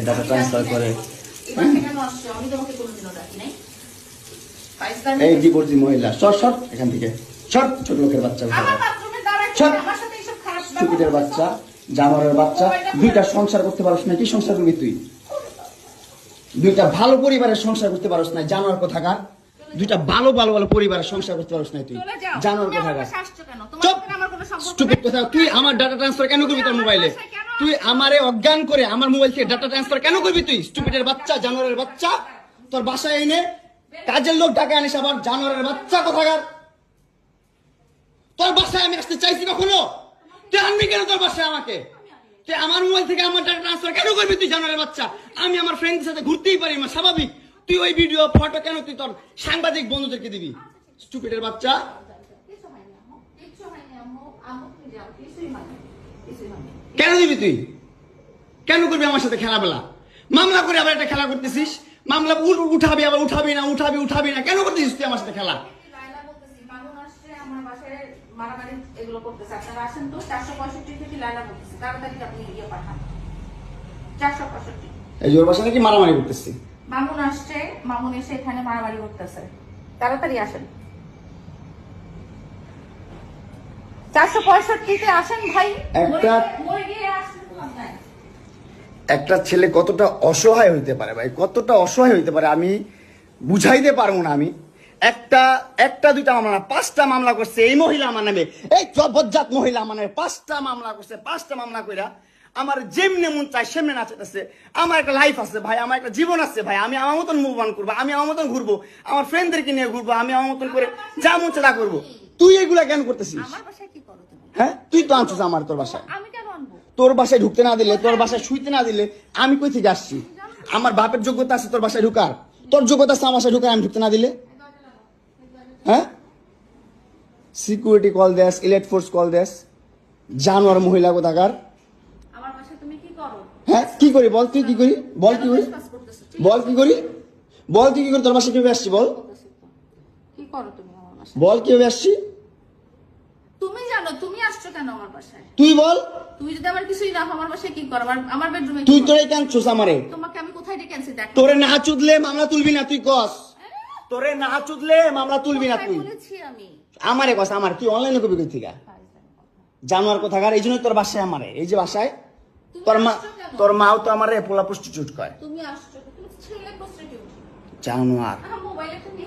Data transfer করে। এই divorcee মহিলা শর্ট এখান থেকে শর্ট, ছোট লোকের বাচ্চা, স্টুপিডের বাচ্চা, জানোয়ারের বাচ্চা। দুইটা সংসার করতে পারছ না, কি সংসার করবি তুই? দুইটা ভালো পরিবারের সংসার করতে পারছ না, জানোয়ার কোথাকার। দুইটা ভালো ভালো ভালো পরিবারের সংসার করতে পারছ না তুই, জানোয়ার কোথাকার। চুপ, স্টুপিড কথা। তুই আমার ডাটা ট্রান্সফার কেন করবি তোর মোবাইলে? তুই আমারে অজ্ঞান করে আমার মোবাইল থেকে ডাটা ট্রান্সফার কেন করবি তুই? স্টুপিডের বাচ্চা, জানোয়ারের বাচ্চা। তোর বাসায় এনে কাজের লোক ঢাকা আনিস আবার, জানোয়ারের বাচ্চা কোথাকার। তোর বাসায় আমি আসতে চাইছি কখনো? তুই আনবি কেন তোর বাসায় আমাকে? তুই আমার মোবাইল থেকে আমার ডাটা ট্রান্সফার কেন করবি তুই, জানোয়ারের বাচ্চা? আমি আমার ফ্রেন্ডের সাথে ঘুরতেই পারি না, স্বাভাবিক। তুই ওই ভিডিও ফটো কেন তুই তোর সাংবাদিক বন্ধুদেরকে দিবি? স্টুপিডের বাচ্চা। কেন দিবি তুই? কেন করবি আমার সাথে খেলাবেলা? মামলা করে আবার একটা খেলা করতেছিস। মামলা উঠাবি আবার উঠাবি না, উঠাবি না, কেন করতেছিস তুই আমার সাথে খেলা? এই জোর বাসা নাকি মারামারি করতেছি? মামুন আসছে, মামুন এসে এখানে মারামারি করতেছে। তাড়াতাড়ি আসেন, 465-তে আসেন ভাই। একটা ছেলে কতটা অসহায় হইতে পারে ভাই, কতটা অসহায় হইতে পারে আমি বুঝাইতে পারবো না। আমি একটা দুইটা মামলা না, 5টা মামলা করছে এই মহিলা আমার নামে। এই বজ্জাত মহিলা আমার নামে 5টা মামলা করছে। 5টা মামলা কইরা আমার যেমনে মন চাই সেমনে নাচাইতেছে। আমার একটা লাইফ আছে ভাই, আমার একটা জীবন আছে ভাই। আমি আমার মতন মুভ অন করবো, আমি আমার মতন ঘুরবো, আমার ফ্রেন্ডদেরকে নিয়ে ঘুরবো, আমি আমার মতন করে যা মন চাই তা করবো। তুই এগুলা কেন করতেছিস? হ্যাঁ, তুই তো আনছিস আমার তোর বাসায়। তোর বাসায় ঢুকতে না দিলে, তোর বাসায় শুইতে না দিলে আমি কই থেকে আসছি? আমার বাপের যোগ্যতা আছে তোর বাসায় ঢুকার? তোর যোগ্যতা আছে আমার বাসায় ঢুকার আমি ঢুকতে না দিলে? হ্যাঁ, সিকিউরিটি কল দেস, ইলেট ফোর্স কল দেস, জানোয়ার মহিলা কোথাকার। হ্যাঁ, কি করি বল? তুই কি করি বল? কি করি বল? কি করি বল? তুই কি করি? তোর বাসায় কিভাবে আসছি বল? বল কিভাবে আসছি? তুমি জানো তুমি আসছো কেন আমার বাসায়? তুই বল। তুই যদি আমার কিছুই না আমার বাসায় কি করব? আমার বেডরুমে তুই তোরে কেন ছুস আমারে? তোমাকে আমি কোথায় ডেকে আনছি দেখ। তোরে না চুদলে মামলা তুলবি না তুই কস? তোরে না চুদলে মামলা তুলবি না তুই? বলেছি আমি। আমারে কস, আমার তুই অনলাইনে কবি কই থেকে? জানোয়ার কোথাকার। এই জন্যই তোর বাসায় আমারে, এই যে বাসায় তোর মাও তো আমারে পোলা প্রস্টিটিউট কয়। তুমি আসছো, তুমি ছেলে প্রস্টিটিউট। জানোয়ার। মোবাইলে তুমি